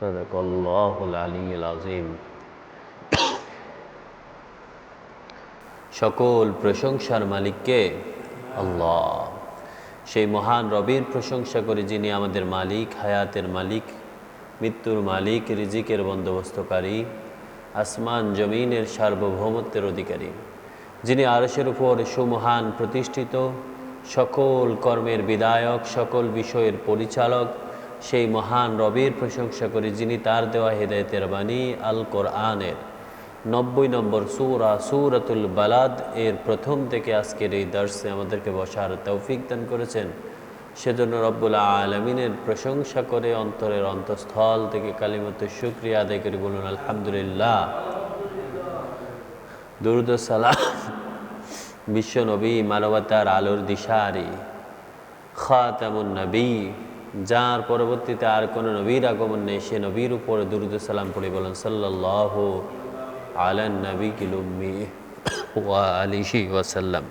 সাদাকাল্লাহুল আলিয়্যুল আযীম। সকল প্রশংসার মালিককে আল্লাহ, সেই মহান রবের প্রশংসা করে যিনি আমাদের মালিক, হায়াতের মালিক, মৃত্যুর মালিক, রিজিকের বন্দোবস্তকারী, আসমান জমিনের সার্বভৌমত্বের অধিকারী, যিনি আরশের উপর সুমহান প্রতিষ্ঠিত, সকল কর্মের বিধায়ক, সকল বিষয়ের পরিচালক, সেই মহান রবের প্রশংসা করে যিনি তার দেওয়া হেদায়েতের বাণী আল কোরআনের 90 নম্বর সূরা সূরাতুল বালাদ এর প্রথম থেকে আজকের এই দর্শে আমাদেরকে বসার তৌফিক দান করেছেন। সেজন্য রব্বুল আলামিনের প্রশংসা করে অন্তরের অন্তঃস্থল থেকে কালিমাতুশ শুকরিয়া আদায় করে বলুন আলহামদুলিল্লাহ। দুরূদ ও সালাম বিশ্ব নবী, মানবতার আলোর দিশারি, খাতামুন নবী, যার পরবর্তীতে আর কোনো নবীর আগমন নেই, সে নবীর উপরে দুরূদ ও সালাম পড়ে বলেন সাল্লাল্লাহু আলান নবিয়্যিল উম্মি ওয়া আলিহি ওয়া সাল্লাম।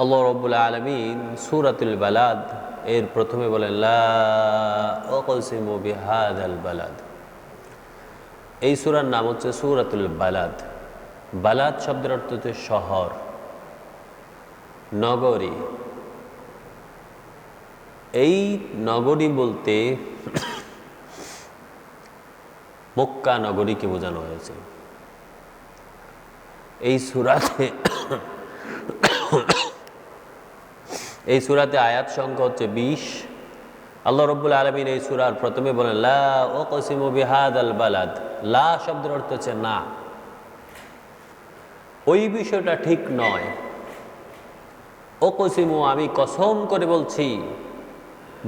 আল্লাহ রাব্বুল আলামিন সূরাতুল বালাদ এর প্রথমে বলেন লা উকসিমু বিহাযাল বালাদ। এই সূরার নাম হচ্ছে সূরাতুল বালাদ। বালাদ শব্দের অর্থ হচ্ছে শহর, নগরী। এই নগরী বলতে মক্কা নগরীকে বোঝানো হয়েছে। এই সূরাতে আয়াত সংখ্যা হচ্ছে 20। আল্লাহ রাব্বুল আলামিন এই সূরার প্রথমে বলেন লা উকসিমু বিহাযাল বালাদ। লা শব্দের অর্থ হচ্ছে না, ওই বিষয়টা ঠিক নয়। উকসিমু আমি কসম করে বলছি,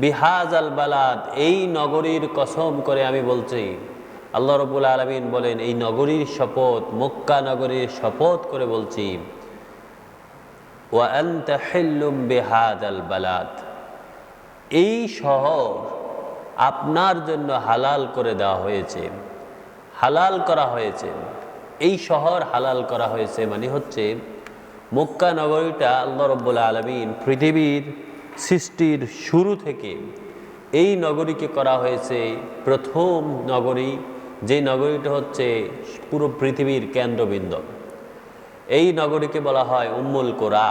বিহাযাল বালাদ এই নগরীর কসম করে আমি বলছি। আল্লাহ রাব্বুল আলামিন বলেন এই নগরীর শপথ, মক্কা নগরীর শপথ করে বলছি। ওয়া আনতা হিল্লুম বিহাযাল বালাদ, এই শহর আপনার জন্য হালাল করে দেওয়া হয়েছে, হালাল করা হয়েছে। এই শহর হালাল করা হয়েছে মানে হচ্ছে মক্কা নগরীটা আল্লাহ রাব্বুল আলামিন পৃথিবীর সৃষ্টির শুরু থেকে এই নগরীকে করা হয়েছে প্রথম নগরী, যে নগরীটা হচ্ছে পুরো পৃথিবীর কেন্দ্রবিন্দু। এই নগরীকে বলা হয় উম্মুল কুরা,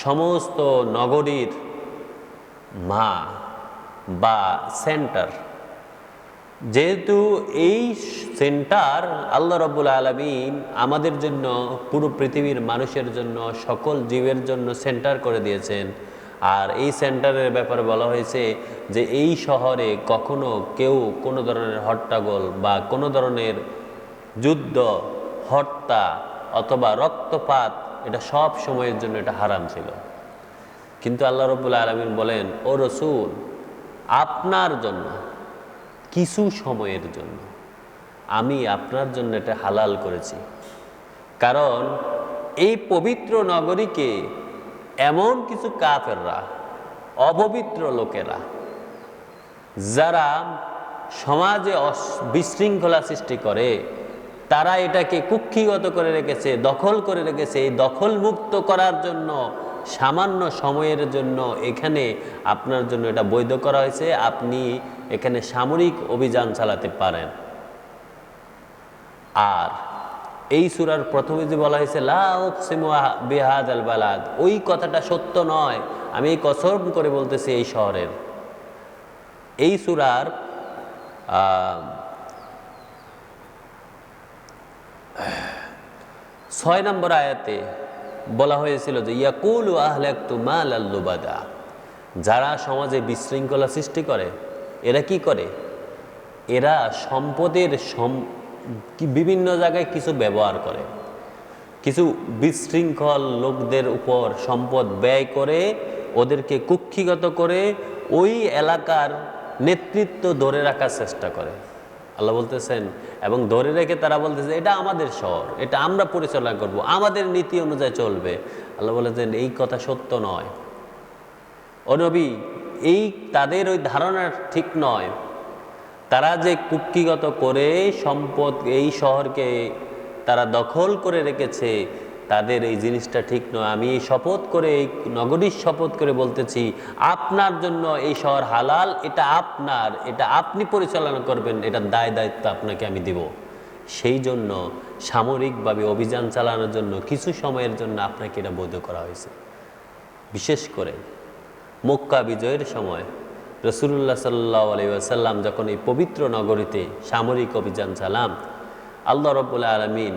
সমস্ত নগরীর মা বা সেন্টার। যেহেতু এই সেন্টার আল্লাহ রাব্বুল আলামিন আমাদের জন্য, পুরো পৃথিবীর মানুষের জন্য, সকল জীবের জন্য সেন্টার করে দিয়েছেন। আর এই সেন্টারের ব্যাপারে বলা হয়েছে যে এই শহরে কখনো কেউ কোনো ধরনের হট্টগোল বা কোনো ধরনের যুদ্ধ, হত্যা অথবা রক্তপাত, এটা সব সময়ের জন্য এটা হারাম ছিল। কিন্তু আল্লাহ রাব্বুল আলামিন বলেন ও রাসূল, আপনার জন্য কিছু সময়ের জন্য আমি আপনার জন্য এটা হালাল করেছি। কারণ এই পবিত্র নগরীকে এমন কিছু কাফেররা, অপবিত্র লোকেরা, যারা সমাজে বিশৃঙ্খলা সৃষ্টি করে, তারা এটাকে কুক্ষিগত করে রেখেছে, দখল করে রেখেছে। এই দখল মুক্ত করার জন্য সামান্য সময়ের জন্য এখানে আপনার জন্য এটা বৈধ করা হয়েছে। আপনি এখানে সামরিক অভিযান চালাতে পারেন। আর এই সূরার প্রথমে যে বলা হয়েছে লা উকসিমু বিহাযাল বালাদ, ওই কথাটা সত্য নয়, আমি এই কসম করে বলতেছি এই শহরের। এই সূরার 6 নম্বর আয়াতে বলা হয়েছিল যে ইয়াকুলু আহলাকতু মালাল লুবাদা, যারা সমাজে বিশৃঙ্খলা সৃষ্টি করে, এরা কি করে? এরা সম্পদের বিভিন্ন জায়গায় কিছু ব্যবহার করে, কিছু বিশৃঙ্খল লোকদের উপর সম্পদ ব্যয় করে, ওদেরকে কুক্ষিগত করে ওই এলাকার নেতৃত্ব ধরে রাখার চেষ্টা করে। আল্লাহ বলতেছেন, এবং ধরে রেখে তারা বলতেছে এটা আমাদের শহর, এটা আমরা পরিচালনা করব, আমাদের নীতি অনুযায়ী চলবে। আল্লাহ বলেছেন এই কথা সত্য নয়। ও নবী, এই তাদের ওই ধারণা ঠিক নয়। তারা যে কুক্ষিগত করে সম্পদ এই শহরকে তারা দখল করে রেখেছে, তাদের এই জিনিসটা ঠিক নয়। আমি এই শপথ করে, এই নগরীর শপথ করে বলতেছি, আপনার জন্য এই শহর হালাল, এটা আপনার, এটা আপনি পরিচালনা করবেন, এটার দায়িত্ব আপনাকে আমি দিব। সেই জন্য সামরিকভাবে অভিযান চালানোর জন্য কিছু সময়ের জন্য আপনাকে এটা বৈধ করা হয়েছে। বিশেষ করে মক্কা বিজয়ের সময় রাসূলুল্লাহ সাল্লাল্লাহু আলাইহি ওয়াসাল্লাম যখন এই পবিত্র নগরীতে সামরিক অভিযান চালান, আল্লাহ রাব্বুল আলামিন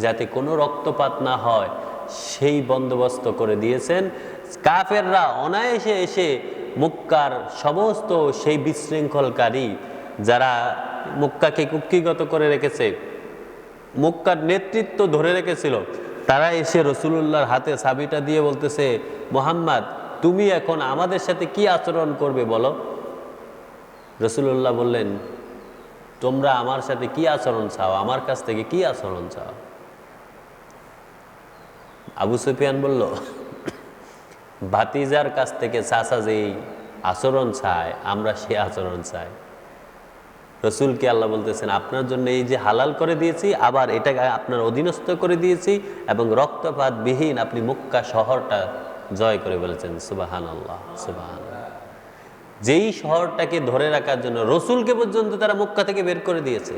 যাতে কোনো রক্তপাত না হয় সেই বন্দোবস্ত করে দিয়েছেন। কাফেররা অনায়াসে এসে মক্কার সমস্ত সেই বিশৃঙ্খলকারী যারা মক্কাকে কুক্ষিগত করে রেখেছে, মক্কার নেতৃত্ব ধরে রেখেছিল, তারা এসে রাসূলুল্লাহর হাতে চাবিটা দিয়ে বলতেছে, মুহাম্মদ তুমি এখন আমাদের সাথে কি আচরণ করবে বলো। রাসূলুল্লাহ বললেন, তোমরা আমার সাথে কি আচরণ চাও, আমার কাছ থেকে কি আচরণ চাও? আবু সুফিয়ান বলল, ভাতিজার কাছ থেকে চাচা যেই আচরণ চায় আমরা সেই আচরণ চাই। রসুলকে আল্লাহ বলতেছেন, আপনার জন্য এই যে হালাল করে দিয়েছি, আবার এটাকে আপনার অধীনস্থ করে দিয়েছি, এবং রক্তপাত বিহীন আপনি মক্কা শহরটা জয় করে বলেছেন। সুবহানাল্লাহ, সুবহানাল্লাহ। যেই শহরটাকে ধরে রাখার জন্য রসুলকে পর্যন্ত তারা মক্কা থেকে বের করে দিয়েছে,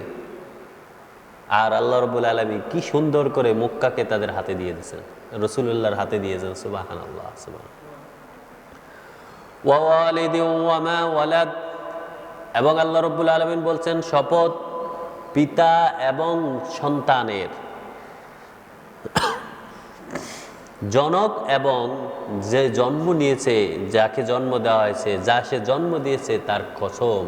আর আল্লাহ রাব্বুল আলামিন কি সুন্দর করে মক্কাকে তাদের হাতে দিয়ে দিয়েছেন, রাসূলুল্লাহর হাতে দিয়েছেন। সুবহানাল্লাহ, সুবহানাল্লাহ। ওয়া ওয়ালিদিন ওয়া মা ওয়ালাদ, এবং আল্লাহ রাব্বুল আলামিন বলছেন শপথ পিতা এবং সন্তানের, জনক এবং যে জন্ম নিয়েছে, যাকে জন্ম দেওয়া হয়েছে, যা সে জন্ম দিয়েছে তার কসম,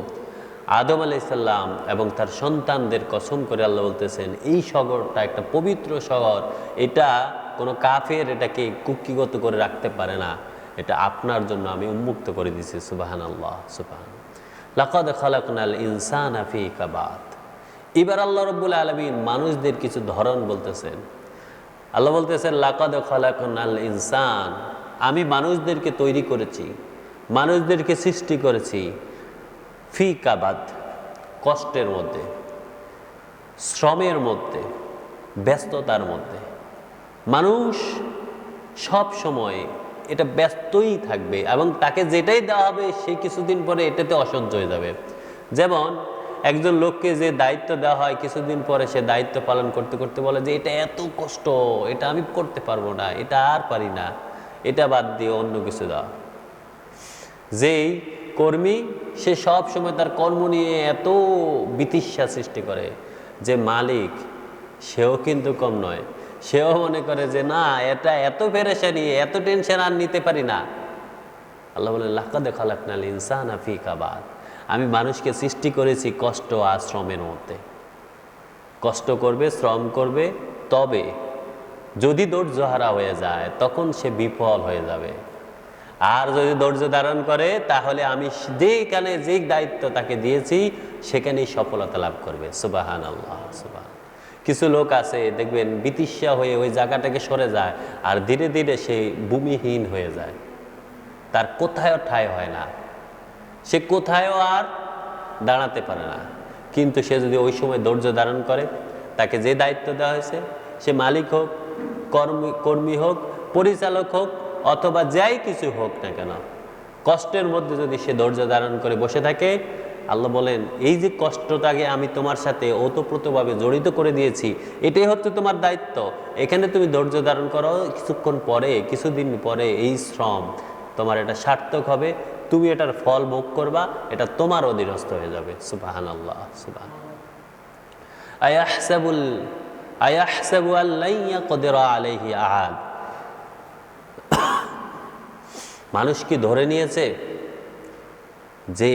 আদম আলাইহিস সালাম এবং তার সন্তানদের কসম করে আল্লাহ বলতেছেন এই শহরটা একটা পবিত্র শহর, এটা কোনো কাফের এটাকে কুক্ষিগত করে রাখতে পারে না, এটা আপনার জন্য আমি উন্মুক্ত করে দিয়েছি। সুবহানাল্লাহ, সুবহানাল্লাহ। লাকাদ খালাকনাল ইনসানা ফি কাবাদ। এবার আল্লাহ রাব্বুল আলামিন মানুষদের কিছু ধরন বলতেছেন। আল্লাহ বলতেছেন, লাকাদ খালাকনাল ইনসান, আমি মানুষদেরকে তৈরি করেছি, মানুষদেরকে সৃষ্টি করেছি ফি কাবাদ, কষ্টের মধ্যে, শ্রমের মধ্যে, ব্যস্ততার মধ্যে। মানুষ সব সময় এটা ব্যস্তই থাকবে, এবং তাকে যেটাই দেওয়া হবে সে কিছুদিন পরে এটাতে অসহ্য হয়ে যাবে। যেমন একজন লোককে যে দায়িত্ব দেওয়া হয়, কিছুদিন পরে সে দায়িত্ব পালন করতে করতে বলে যে এটা এত কষ্ট, এটা আমি করতে পারবো না, এটা আর পারি না, এটা বাদ দিয়ে অন্য কিছু দাও। যেই কর্মী সে সব সময় তার কর্ম নিয়ে এত বিতৃষ্ণা সৃষ্টি করে, যে মালিক সেও কিন্তু কম নয়, সেও মনে করে যে না, এটা এত পেরেশানি, এত টেনশন আর নিতে পারি না। আল্লাহ বলেন, লাকাদ খালাকনাল ইনসানা ফি কাবাদ, আমি মানুষকে সৃষ্টি করেছি কষ্ট আর শ্রমের মধ্যে। কষ্ট করবে, শ্রম করবে, তবে যদি ধৈর্যহারা হয়ে যায় তখন সে বিফল হয়ে যাবে। আর যদি ধৈর্য ধারণ করে তাহলে আমি যেখানে যে দায়িত্ব তাকে দিয়েছি সেখানেই সফলতা লাভ করবে। সুবহানাল্লাহ, সুবহান। কিছু লোক আছে দেখবেন বিতৃষ্ণা হয়ে ওই জায়গাটাকে সরে যায়, আর ধীরে ধীরে সে ভূমিহীন হয়ে যায়, তার কোথায়ও ঠাঁই হয় না, সে কোথায়ও আর দাঁড়াতে পারে না। কিন্তু সে যদি ওই সময় ধৈর্য ধারণ করে, তাকে যে দায়িত্ব দেওয়া হয়েছে, সে মালিক হোক, কর্মী হোক, পরিচালক হোক, অথবা যাই কিছু হোক না কেন, কষ্টের মধ্যে যদি সে ধৈর্য ধারণ করে বসে থাকে, আল্লাহ বলেন এই যে কষ্টটাকে আমি তোমার সাথে ওতপ্রোতভাবে জড়িত করে দিয়েছি, এটাই হচ্ছে তোমার দায়িত্ব, এখানে তুমি ধৈর্য ধারণ করো, কিছুক্ষণ পরে, কিছুদিন পরে এই শ্রম তোমার এটা সার্থক হবে, তুমি এটার ফল ভোগ করবা, এটা তোমার অধীনস্থ হয়ে যাবে। সুবহানাল্লাহ, সুবহানাল্লাহ। আয়াহসাবু আল্লা ইয়াকদিরা আলাইহি আহাদ, মানুষ কি ধরে নিয়েছে যে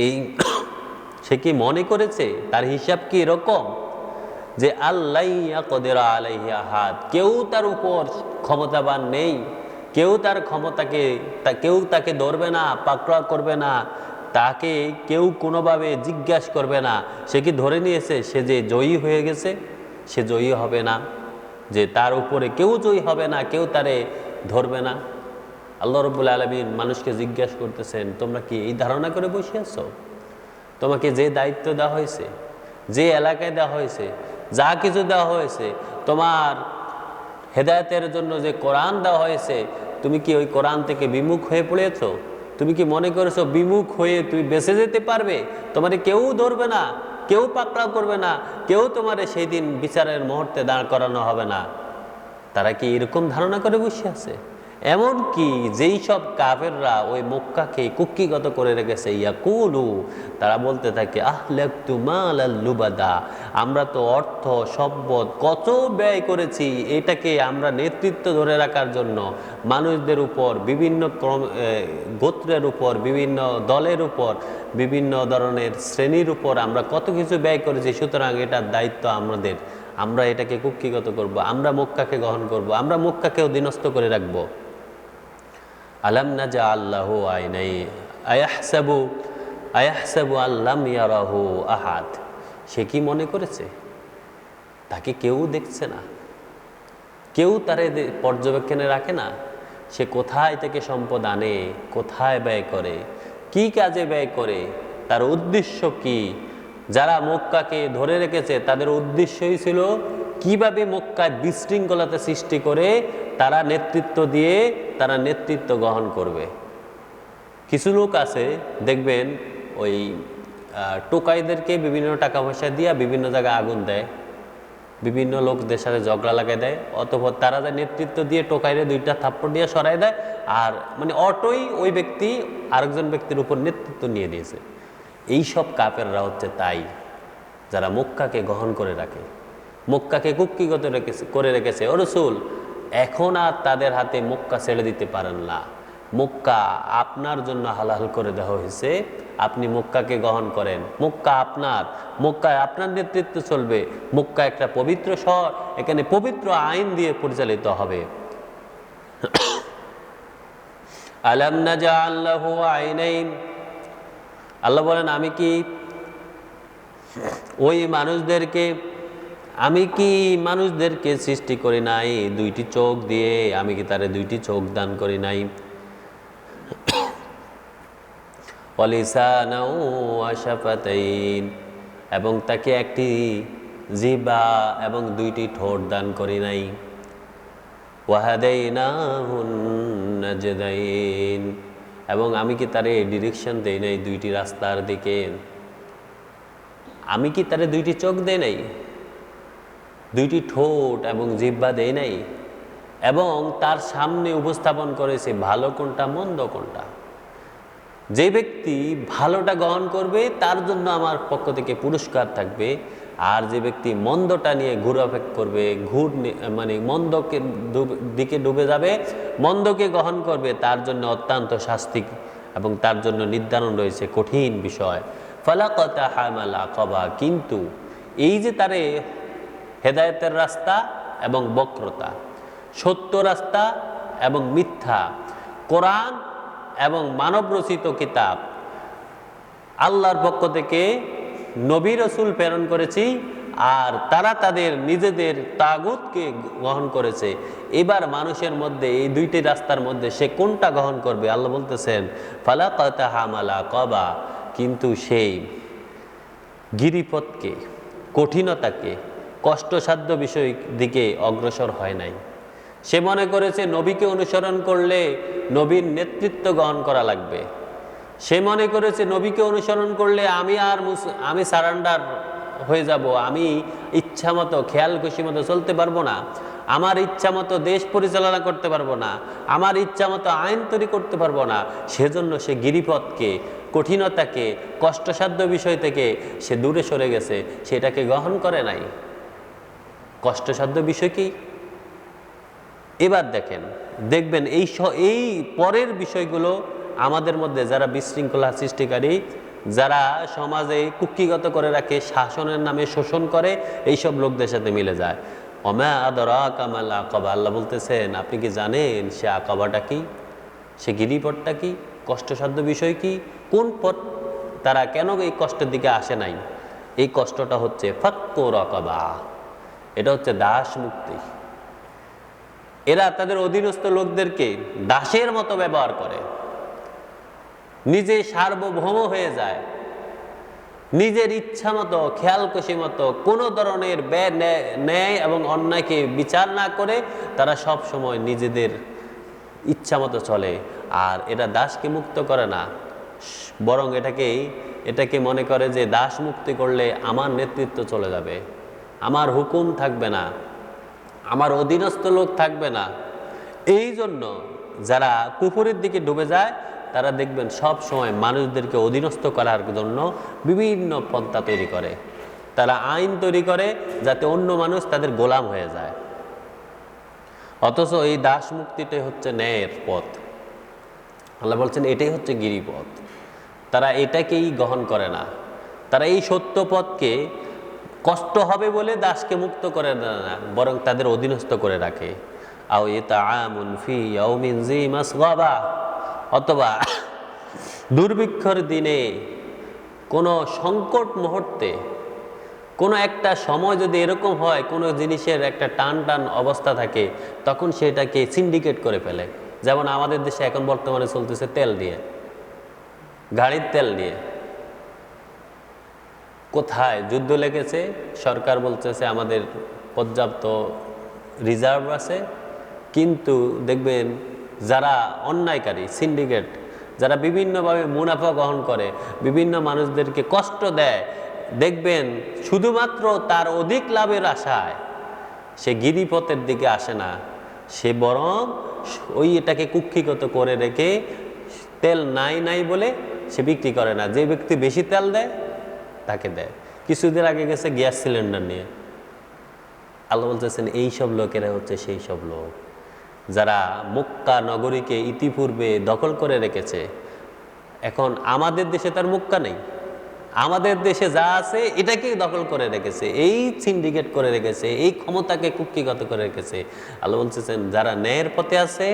সে কি মনে করেছে তার হিসাব কি এরকম যে আল্লা ইয়াকদিরা আলাইহি আহাদ, কেউ তার উপর ক্ষমতাবান নেই, কেউ তার ক্ষমতাকে, কেউ তাকে ধরবে না, পাকড়াও করবে না, তাকে কেউ কোনোভাবে জিজ্ঞাসা করবে না। সে কি ধরে নিয়েছে সে যে জয়ী হয়ে গেছে? সে জয়ী হবে না, যে তার উপরে কেউ জয়ী হবে না, কেউ তারে ধরবে না। আল্লাহ রাব্বুল আলামিন মানুষকে জিজ্ঞাসা করতেছেন, তোমরা কি এই ধারণা করে বসে আছো? তোমাকে যে দায়িত্ব দেওয়া হয়েছে, যে এলাকায় দেওয়া হয়েছে, যা কিছু দেওয়া হয়েছে, তোমার হেদায়েতের জন্য যে কোরআন দেওয়া হয়েছে, তুমি কি ওই কোরআন থেকে বিমুখ হয়ে পড়েছো? তুমি কি মনে করেছো বিমুখ হয়ে তুমি বেঁচে যেতে পারবে? তোমার কেউ ধরবে না, কেউ পাকড়াও করবে না, কেউ তোমার সেই দিন বিচারের মুহূর্তে দাঁড় করানো হবে না। তারা কি এরকম ধারণা করে বসে আছে? এমন কি যেই সব কাফেররা ওই মক্কাকে কুক্ষিগত করে রেখেছে, ইয়াকুলু, তারা বলতে থাকে আহলাকতু মালাল লুবাদা, আমরা তো অর্থ সম্পদ কত ব্যয় করেছি এটাকে আমরা নেতৃত্ব ধরে রাখার জন্য, মানুষদের উপর, বিভিন্ন গোত্রের উপর, বিভিন্ন দলের উপর, বিভিন্ন ধরনের শ্রেণীর উপর আমরা কত কিছু ব্যয় করেছি, সুতরাং এটার দায়িত্ব আমাদের, আমরা এটাকে কুক্ষিগত করব, আমরা মক্কাকে গ্রহণ করব, আমরা মক্কাকে অধীনস্থ করে রাখবো। আলাম নাজআল লাহু আইনাইন আয়াহসাবু আল্লাম ইয়ারাহু আহাদ, সে কি মনে করেছে তাকে কেউ দেখছে না, কেউ তার পর্যবেক্ষণে রাখে না? সে কোথায় থেকে সম্পদ আনে, কোথায় ব্যয় করে, কি কাজে ব্যয় করে, তার উদ্দেশ্য কি? যারা মক্কাকে ধরে রেখেছে তাদের উদ্দেশ্যই ছিল কিভাবে মক্কায় বিশৃঙ্খলতা সৃষ্টি করে তারা নেতৃত্ব দিয়ে তারা নেতৃত্ব গ্রহণ করবে। কিছু লোক আছে দেখবেন ওই টোকাইদেরকে বিভিন্ন টাকা পয়সা দিয়ে বিভিন্ন জায়গায় আগুন দেয়, বিভিন্ন লোকদের সাথে ঝগড়া লাগাই দেয়, অতঃপর তারা যা নেতৃত্ব দিয়ে টোকাইরে দুইটা থাপ্পড় দিয়ে সরাই দেয়, আর মানে অটোই ওই ব্যক্তি আরেকজন ব্যক্তির উপর নেতৃত্ব নিয়ে দিয়েছে। এই সব কাফেররা হচ্ছে তাই, যারা মক্কাকে গ্রহণ করে রাখে, মক্কাকে কুক্ষিগত করে রেখেছে। ও রাসূল, এখন আর তাদের হাতে মক্কা ছেড়ে দিতে পারেন না, মক্কা আপনার জন্য হালাল করে দেওয়া হয়েছে, আপনি মক্কাকে গ্রহণ করেন, মক্কা আপনার, মক্কায় আপনার নেতৃত্ব চলবে, মক্কা একটা পবিত্র শহর, এখানে পবিত্র আইন দিয়ে পরিচালিত হবে। আলাম নাজআল লাহু আইনাইন, আল্লাহ বলেন আমি কি মানুষদেরকে সৃষ্টি করি নাই দুইটি চোখ দিয়ে? আমি কি তারে দুইটি চোখ দান করি নাই? ওয়ালিসানাও ওয়া শাফাতাইন, এবং তাকে একটি জিহ্বা এবং দুইটি ঠোঁট দান করি নাই? ওয়াহাদাইনাহুন নাজদাইন, এবং আমি কি তারে ডিরেকশন দেই নাই দুইটি রাস্তার দিকে? আমি কি তারে দুইটি চোখ দেই নাই, দুইটি ঠোঁট এবং জিহ্বা দেই নাই, এবং তার সামনে উপস্থাপন করেছে ভালো কোনটা মন্দ কোনটা? যে ব্যক্তি ভালোটা গ্রহণ করবে তার জন্য আমার পক্ষ থেকে পুরস্কার থাকবে, আর যে ব্যক্তি মন্দটা নিয়ে ঘুরাফেক করবে, মানে মন্দকে দিকে ডুবে যাবে, মন্দকে গ্রহণ করবে, তার জন্য অত্যন্ত শাস্তি এবং তার জন্য নির্ধারণ রয়েছে কঠিন বিষয়। ফালাকাতা হামাল আকাবা, কিন্তু এই যে তারে হেদায়েতের রাস্তা এবং বক্রতা, সত্য রাস্তা এবং মিথ্যা, কোরআন এবং মানবরচিত কিতাব, আল্লাহর পক্ষ থেকে নবী রাসূল প্রেরণ করেছি, আর তারা তাদের নিজেদের তাগুতকে গ্রহণ করেছে। এবার মানুষের মধ্যে এই দুইটি রাস্তার মধ্যে সে কোনটা গ্রহণ করবে? আল্লাহ বলতেছেন ফালাকাতা হামাল আকাবা, কিন্তু সেই গিরিপথকে, কঠিনতাকে, কষ্টসাধ্য বিষয় দিকে অগ্রসর হয় নাই। সে মনে করেছে নবীকে অনুসরণ করলে নবীর নেতৃত্ব গ্রহণ করা লাগবে। সে মনে করেছে নবীকে অনুসরণ করলে আমি সারেন্ডার হয়ে যাব, আমি ইচ্ছা মতো খেয়াল খুশি মতো চলতে পারবো না, আমার ইচ্ছা মতো দেশ পরিচালনা করতে পারবো না, আমার ইচ্ছা মতো আইন তৈরি করতে পারবো না। সেজন্য সে গিরিপথকে, কঠিনতাকে, কষ্টসাধ্য বিষয় থেকে সে দূরে সরে গেছে, সেটাকে গ্রহণ করে নাই। কষ্টসাধ্য বিষয় কি? এবার দেখবেন এই পরের বিষয়গুলো আমাদের মধ্যে যারা বিশৃঙ্খলা সৃষ্টিকারী, যারা সমাজে কুক্ষিগত করে রাখে, শাসনের নামে শোষণ করে, এইসব লোকদের সাথে মিলে যায়। ওমা আদরাকা মাল আকাবা, আল্লাহ বলতেছেন আপনি কি জানেন সে আকাবাটা কি, সে গিরিপথটা কি, কষ্টসাধ্য বিষয় কি, কোন পথ? তারা কেন এই কষ্টের দিকে আসে নাই? এই কষ্টটা হচ্ছে ফাক্কু রাকাবা, এটা হচ্ছে দাস মুক্তি। এরা তাদের অধীনস্থ লোকদেরকে দাসের মতো ব্যবহার করে, নিজে সার্বভৌম হয়ে যায়, নিজের ইচ্ছা মতো খেয়াল খুশি মতো কোনো ধরনের ন্যায় এবং অন্যায়কে বিচার না করে তারা সব সময় নিজেদের ইচ্ছা মতো চলে। আর এটা দাসকে মুক্ত করে না, বরং এটাকে মনে করে যে দাস মুক্তি করলে আমার নেতৃত্ব চলে যাবে, আমার হুকুম থাকবে না, আমার অধীনস্থ লোক থাকবে না। এই জন্য যারা কুফরের দিকে ডুবে যায় তারা দেখবেন সব সময় মানুষদেরকে অধীনস্থ করার জন্য বিভিন্ন পন্থা তৈরি করে, তারা আইন তৈরি করে যাতে অন্য মানুষ তাদের গোলাম হয়ে যায়। অথচ এই দাস মুক্তিটাই হচ্ছে ন্যায়ের পথ। আল্লাহ বলছেন এটাই হচ্ছে গিরিপথ। তারা এটাকেই গ্রহণ করে না, তারা এই সত্য পথকে কষ্ট হবে বলে দাসকে মুক্ত করে দেয় না, বরং তাদের অধীনস্থ করে রাখে। আও ইতআমুন ফি ইয়াউমিন যী মাসগাবা, অথবা দুর্ভিক্ষের দিনে কোনো সংকট মুহূর্তে কোনো একটা সময় যদি এরকম হয়, কোনো জিনিসের একটা টান অবস্থা থাকে, তখন সেটাকে সিন্ডিকেট করে ফেলে। যেমন আমাদের দেশে এখন বর্তমানে চলতেছে তেল দিয়ে, গাড়ির তেল দিয়ে। কোথায় যুদ্ধ লেগেছে, সরকার বলতেছে আমাদের পর্যাপ্ত রিজার্ভ আছে, কিন্তু দেখবেন যারা অন্যায়কারী সিন্ডিকেট, যারা বিভিন্নভাবে মুনাফা গ্রহণ করে, বিভিন্ন মানুষদেরকে কষ্ট দেয়, দেখবেন শুধুমাত্র তার অধিক লাভের আশায় সে গিরিপথের দিকে আসে না, সে বরং এটাকে কুক্ষিগত করে রেখে তেল নাই বলে সে বিক্রি করে না। যে ব্যক্তি বেশি তেল দেয় তাকে দেয়। কিছুদিন আগে গেছে গ্যাস সিলিন্ডার নিয়ে, আল্লাহ বলতেছেন এইসব লোকেরা হচ্ছে সেই সব লোক যারা মক্কা নগরীকে ইতিপূর্বে দখল করে রেখেছে। এখন আমাদের দেশে তার মক্কা নেই, আমাদের দেশে যা আছে এটাকেই দখল করে রেখেছে, এই সিন্ডিকেট করে রেখেছে, এই ক্ষমতাকে কুক্ষিগত করে রেখেছে। আল্লাহ বলতেছেন যারা ন্যায়ের পথে আছে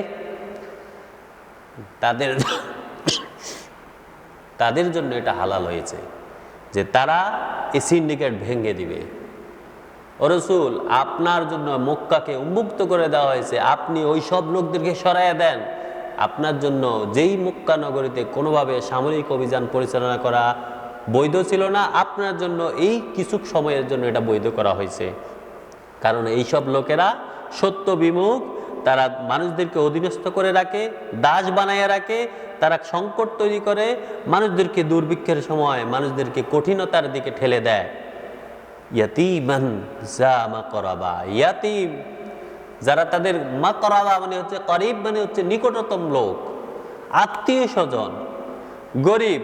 তাদের জন্য এটা হালাল হয়েছে যে তারা এই সিন্ডিকেট ভেঙে দিবে। ও রাসূল, আপনার জন্য মক্কাকে উন্মুক্ত করে দেওয়া হয়েছে, আপনি ওই সব লোকদেরকে সরাইয়া দেন। আপনার জন্য যেই মক্কা নগরীতে কোনোভাবে সামরিক অভিযান পরিচালনা করা বৈধ ছিল না, আপনার জন্য এই কিছু সময়ের জন্য এটা বৈধ করা হয়েছে। কারণ এই সব লোকেরা সত্য বিমুখ, তারা মানুষদেরকে অধীনস্থ করে রাখে, দাস বানাইয়া রাখে, তারা সংকট তৈরি করে, মানুষদেরকে দুর্ভিক্ষের সময় মানুষদেরকে কঠিনতার দিকে ঠেলে দেয়। ইয়াতীমান যা মাকরাবা, ইয়াতীম যারা তাদের মাকরাবা মানে হচ্ছে করিব, মানে হচ্ছে নিকটতম লোক, আত্মীয় স্বজন, গরিব,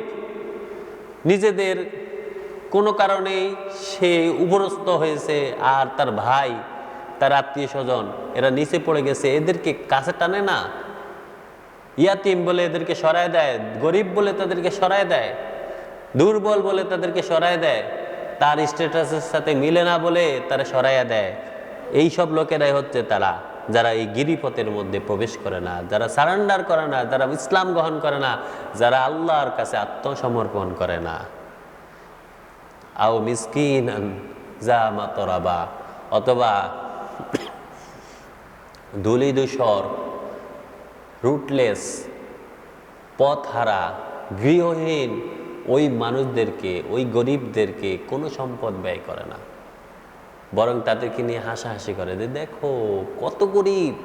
নিজেদের কোনো কারণে সে উপরস্থ হয়েছে আর তার ভাই, তার আত্মীয় স্বজন এরা নিচে পড়ে গেছে, এদেরকে কাছে টানে না, ইয়াতিম বলে এদেরকে সরায় দেয়, গরিব বলে তাদেরকে সরায় দেয়, দুর্বল বলে তাদেরকে সরায় দেয়, তার স্ট্যাটাসের সাথে মিলে না বলে তারা সরাইয়া দেয়। এই সব লোকেরাই হচ্ছে তারা যারা এই গিরিপথের মধ্যে প্রবেশ করে না, যারা সারেন্ডার করে না, যারা ইসলাম গ্রহণ করে না, যারা আল্লাহর কাছে আত্মসমর্পণ করে না। আও মিসকিনান যা মাতরাবা, অথবা ধূলি ধূসর, রুটলেস, পথহারা, গৃহহীন ওই মানুষদেরকে, ওই গরিবদেরকে কোনো সম্পদ ব্যয় করে না, বরং তাদেরকে নিয়ে হাসাহাসি করে যে দেখো কত গরিব।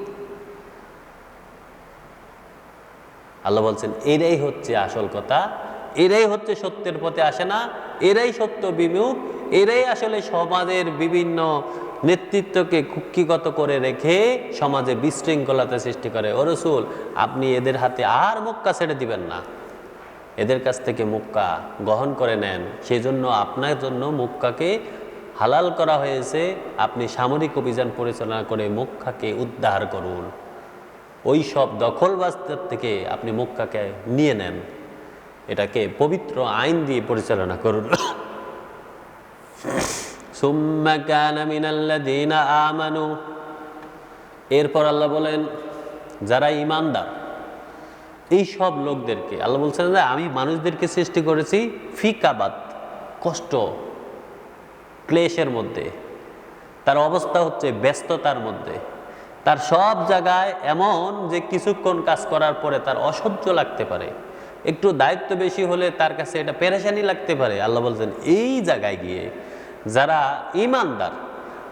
আল্লাহ বলছেন এরাই হচ্ছে আসল কথা, এরাই হচ্ছে সত্যের পথে আসে না, এরাই সত্য বিমুখ, এরাই আসলে সমাজের বিভিন্ন নেতৃত্বকে কুক্ষিগত করে রেখে সমাজে বিশৃঙ্খলতা সৃষ্টি করে। ও রাসূল, আপনি এদের হাতে আর মক্কা ছেড়ে দিবেন না, এদের কাছ থেকে মক্কা গ্রহণ করে নেন। সেই জন্য আপনার জন্য মক্কাকে হালাল করা হয়েছে, আপনি সামরিক অভিযান পরিচালনা করে মক্কাকে উদ্ধার করুন, ওই সব দখলবাজদের থেকে আপনি মক্কাকে নিয়ে নেন, এটাকে পবিত্র আইন দিয়ে পরিচালনা করুন। সুম্মা কানা মিনাল্লাযীনা আমানু, এরপর আল্লাহ বলেন যারা ঈমানদার এই সব লোকদেরকে, আল্লাহ বলছেন যে আমি মানুষদেরকে সৃষ্টি করেছি ফিকাবাত, কষ্ট ক্লেশের মধ্যে, তার অবস্থা হচ্ছে ব্যস্ততার মধ্যে, তার সব জায়গায় এমন যে কিছুক্ষণ কাজ করার পরে তার অসহ্য লাগতে পারে, একটু দায়িত্ব বেশি হলে তার কাছে এটা পেরেশানি লাগতে পারে। আল্লাহ বলছেন এই জায়গায় গিয়ে যারা ঈমানদার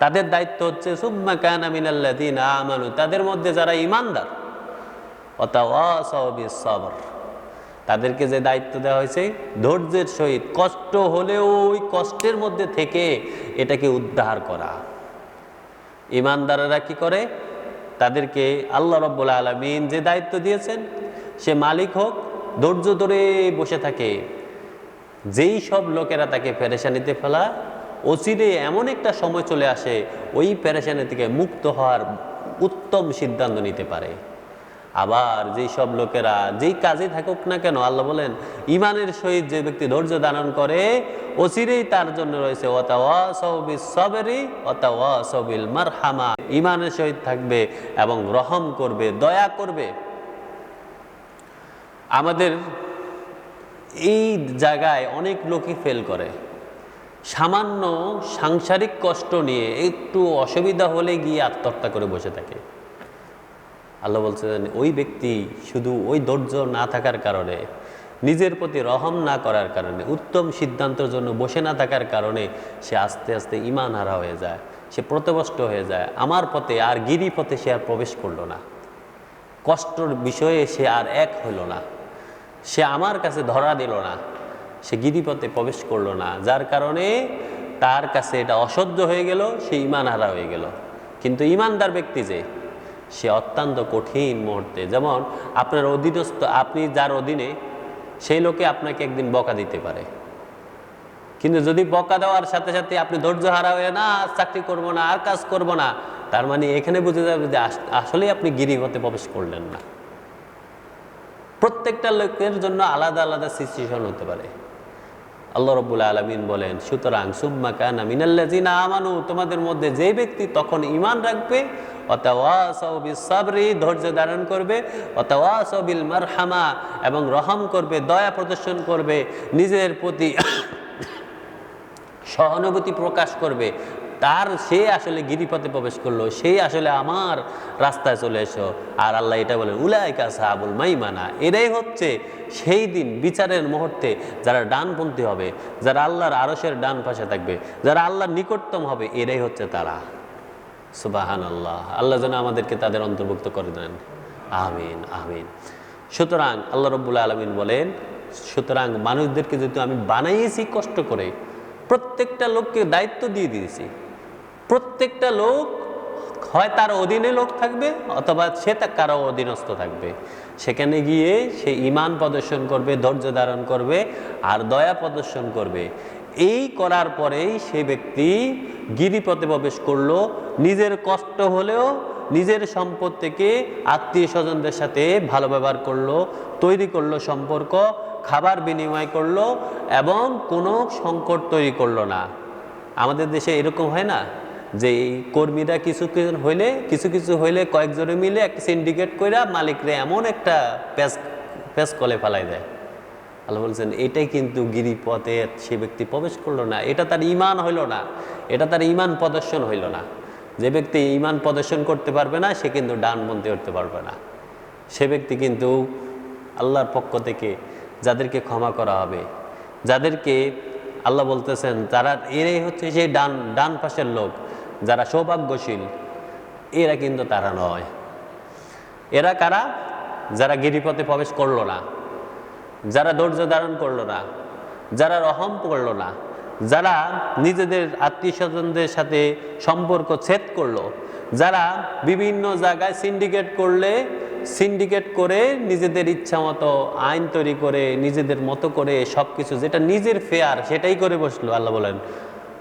তাদের দায়িত্ব হচ্ছে সুম্মা কানা মিনাল্লাযীনা আমানু, তাদের মধ্যে যারা ঈমানদার, ওয়াতাওয়াসাউ বিস-সাবর, তাদেরকে যে দায়িত্ব দেওয়া হয়েছে ধৈর্যের সহিত, কষ্ট হলেও ওই কষ্টের মধ্যে থেকে এটাকে উদ্ধার করা। ঈমানদারেরা কি করে? তাদেরকে আল্লাহ রাব্বুল আলামিন যে দায়িত্ব দিয়েছেন, সে মালিক হোক, ধৈর্য ধরে বসে থাকে। যেই সব লোকেরা তাকে পেরেশানিতে ফেলা, অচিরে এমন একটা সময় চলে আসে ওই পেরেশানি থেকে মুক্ত হওয়ার উত্তম সিদ্ধান্ত নিতে পারে। আবার যেই সব লোকেরা যেই কাজে থাকুক না কেন, আল্লাহ বলেন ঈমানের সহিত যে ব্যক্তি ধৈর্য ধারণ করে অচিরেই তার জন্য রয়েছে ওয়াতাওয়াসাউ বিস-সাবরি ওয়াতাওয়াসাউ বিল মারহামা, ঈমানের সহিত থাকবে এবং রহম করবে, দয়া করবে। আমাদের এই জায়গায় অনেক লোকই ফেল করে, সামান্য সাংসারিক কষ্ট নিয়ে একটু অসুবিধা হলে গিয়ে আত্মহত্যা করে বসে থাকে। আল্লাহ বলছেন ওই ব্যক্তি শুধু ওই ধৈর্য না থাকার কারণে, নিজের প্রতি রহম না করার কারণে, উত্তম সিদ্ধান্তের জন্য বসে না থাকার কারণে সে আস্তে আস্তে ঈমান হারা হয়ে যায়, সে পথভ্রষ্ট হয়ে যায়। আমার পথে আর গিরিপথে সে আর প্রবেশ করলো না, কষ্টর বিষয়ে সে আর এক হইল না, সে আমার কাছে ধরা দিল না, সে গিরিপথে প্রবেশ করলো না, যার কারণে তার কাছে এটা অসহ্য হয়ে গেল, সে ঈমান হারা হয়ে গেল। কিন্তু ঈমানদার ব্যক্তি যে, সে অত্যন্ত কঠিন মুহূর্তে, যেমন আপনার অধীনস্থ, আপনি যার অধীনে, সেই লোকে আপনাকে একদিন বকা দিতে পারে, কিন্তু যদি বকা দেওয়ার সাথে সাথে আপনি ধৈর্য হারা হয়ে না আর চাকরি করবো না, আর কাজ করব না, তার মানে এখানে বুঝে যাবে যে আসলেই আপনি গিরিপথে প্রবেশ করলেন না। প্রত্যেকটা লোকের জন্য আলাদা আলাদা সিচুয়েশন হতে পারে। আল্লাহ রাব্বুল আলামিন বলেন সুতরাং সুম্মা কানা মিনাল্লাযীনা আমানু, তোমাদের মধ্যে যে ব্যক্তি তখন ঈমান রাখবে, ওয়াতাওয়াসাউ বিস-সাবরি, ধৈর্য ধারণ করবে, ওয়াতাওয়াসাউ বিল মারহামা, এবং রহম করবে, দয়া প্রদর্শন করবে, নিজের প্রতি সহানুভূতি প্রকাশ করবে, তার সে আসলে গিরিপথে প্রবেশ করলো, সেই আসলে আমার রাস্তায় চলে এসো। আর আল্লাহ এটা বলেন উলাইকা আসহাবুল মাইমানা, এরাই হচ্ছে সেই দিন বিচারের মুহূর্তে যারা ডানপন্থী হবে, যারা আল্লাহর আরশের ডান পাশে থাকবে, যারা আল্লাহর নিকটতম হবে, এরাই হচ্ছে তারা। সুবহানাল্লাহ, আল্লাহ যেন আমাদেরকে তাদের অন্তর্ভুক্ত করে দেন, আমিন আমিন। সুতরাং আল্লাহ রাব্বুল আলামিন বলেন, সুতরাং মানুষদেরকে যেহেতু আমি বানাইয়েছি কষ্ট করে, প্রত্যেকটা লোককে দায়িত্ব দিয়ে দিয়েছি, প্রত্যেকটা লোক হয় তার অধীনে লোক থাকবে অথবা সে কারো অধীনস্থ থাকবে। সেখানে গিয়ে সে ঈমান প্রদর্শন করবে, ধৈর্য ধারণ করবে আর দয়া প্রদর্শন করবে। এই করার পরেই সে ব্যক্তি গিরিপথে প্রবেশ করলো, নিজের কষ্ট হলেও নিজের সম্পদ থেকে আত্মীয় স্বজনদের সাথে ভালো ব্যবহার করলো, তৈরি করলো সম্পর্ক, খাবার বিনিময় করলো এবং কোনো সংকট তৈরি করলো না। আমাদের দেশে এরকম হয় না যে কর্মীরা কিছু কিছু হইলে কয়েকজনে মিলে একটা সিন্ডিকেট কইরা মালিকরে এমন একটা প্যাস কলে ফেলাই দেয়। আল্লাহ বলছেন এটাই কিন্তু গিরিপথে সে ব্যক্তি প্রবেশ করলো না, এটা তার ঈমান হইল না, এটা তার ঈমান প্রদর্শন হইল না। যে ব্যক্তি ঈমান প্রদর্শন করতে পারবে না সে কিন্তু ডানপন্থী হতে পারবে না। সে ব্যক্তি কিন্তু আল্লাহর পক্ষ থেকে যাদেরকে ক্ষমা করা হবে, যাদেরকে আল্লাহ বলতেছেন তারা এরাই হচ্ছে সেই ডান পাশের লোক, যারা সৌভাগ্যশীল, এরা কিন্তু তারা নয়। এরা কারা? যারা গিরিপথে প্রবেশ করলো না, যারা ধৈর্য ধারণ করলো না, যারা রহম করলো না, যারা নিজেদের আত্মীয় স্বজনদের সাথে সম্পর্ক ছেদ করলো, যারা বিভিন্ন জায়গায় সিন্ডিকেট করে নিজেদের ইচ্ছা মতো আইন তৈরি করে নিজেদের মতো করে সব কিছু যেটা নিজের ফেয়ার সেটাই করে বসলো। আল্লাহ বলেন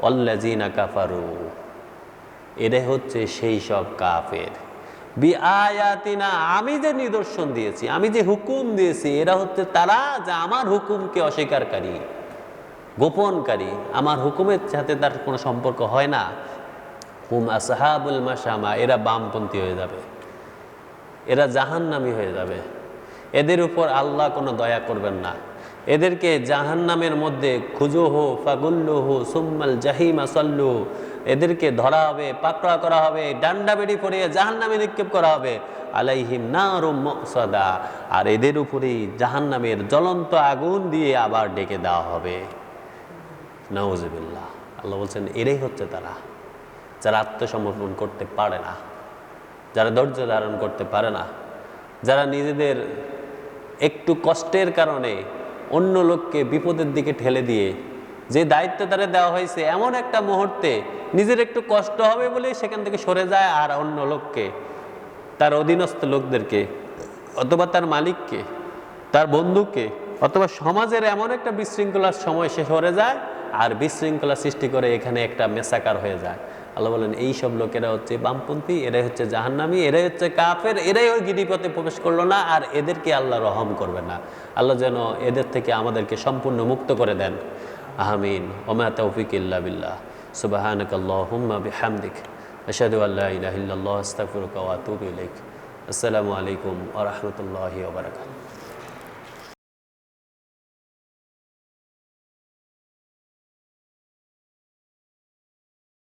আল্লাযীনা কাফারু, এরাই হচ্ছে সেই সব কাফের। বিআয়াতিনা, আমি যে নিদর্শন দিয়েছি, আমি যে হুকুম দিয়েছি, এরা হচ্ছে তারা যা আমার হুকুমকে অস্বীকারী, গোপনকারী, আমার হুকুমের সাথে তার কোনো সম্পর্ক হয় না। হুম আসহাবুল মাশামা, এরা বামপন্থী হয়ে যাবে, এরা জাহান্নামী হয়ে যাবে। এদের উপর আল্লাহ কোনো দয়া করবেন না, এদেরকে জাহান্নামের মধ্যে খুজুহু ফাগুল্লুহু সুম্মাল জাহিমা সাল্লু, এদেরকে ধরা হবে, পাকড়া করা হবে, ডান্ডা বেড়ি পরিয়ে জাহান্নামে নিক্ষেপ করা হবে। আলাইহিম নারুম মুসাদা, আর এদের উপরেই জাহান্নামের জ্বলন্ত আগুন দিয়ে আবার ডেকে দেওয়া হবে। নাউজুবিল্লাহ। আল্লাহ বলছেন এরাই হচ্ছে তারা যারা আত্মসমর্পণ করতে পারে না, যারা ধৈর্য ধারণ করতে পারে না, যারা নিজেদের একটু কষ্টের কারণে অন্য লোককে বিপদের দিকে ঠেলে দিয়ে, যে দায়িত্ব তারা দেওয়া হয়েছে, এমন একটা মুহূর্তে নিজের একটু কষ্ট হবে বলে সেখান থেকে সরে যায়, আর অন্য লোককে, তার অধীনস্থ লোকদেরকে অথবা তার মালিককে, তার বন্ধুকে অথবা সমাজের এমন একটা বিশৃঙ্খলার সময় সে সরে যায় আর বিশৃঙ্খলা সৃষ্টি করে এখানে একটা মেসাকার হয়ে যায়। আল্লাহ বলেন এই সব লোকেরা হচ্ছে বামপন্থী, এরাই হচ্ছে জাহান্নামী, এরাই হচ্ছে কাফের, এরাই ওই গিরিপথে প্রবেশ করলো না, আর এদেরকে আল্লাহ রহম করবে না। আল্লাহ যেন এদের থেকে আমাদেরকে সম্পূর্ণ মুক্ত করে দেন। আমিন। ওমা তৌফিক ইল্লা বিল্লাহ। সুবহানাকাল্লাহুম্মা বিহামদিক আশহাদু আল্লা ইলাহা ইল্লাল্লাহ আস্তাগফিরুকা ওয়া আতুবু ইলাইক। আসসালামু আলাইকুম ওয়া রাহমাতুল্লাহি ওয়া বারাকাতুহু।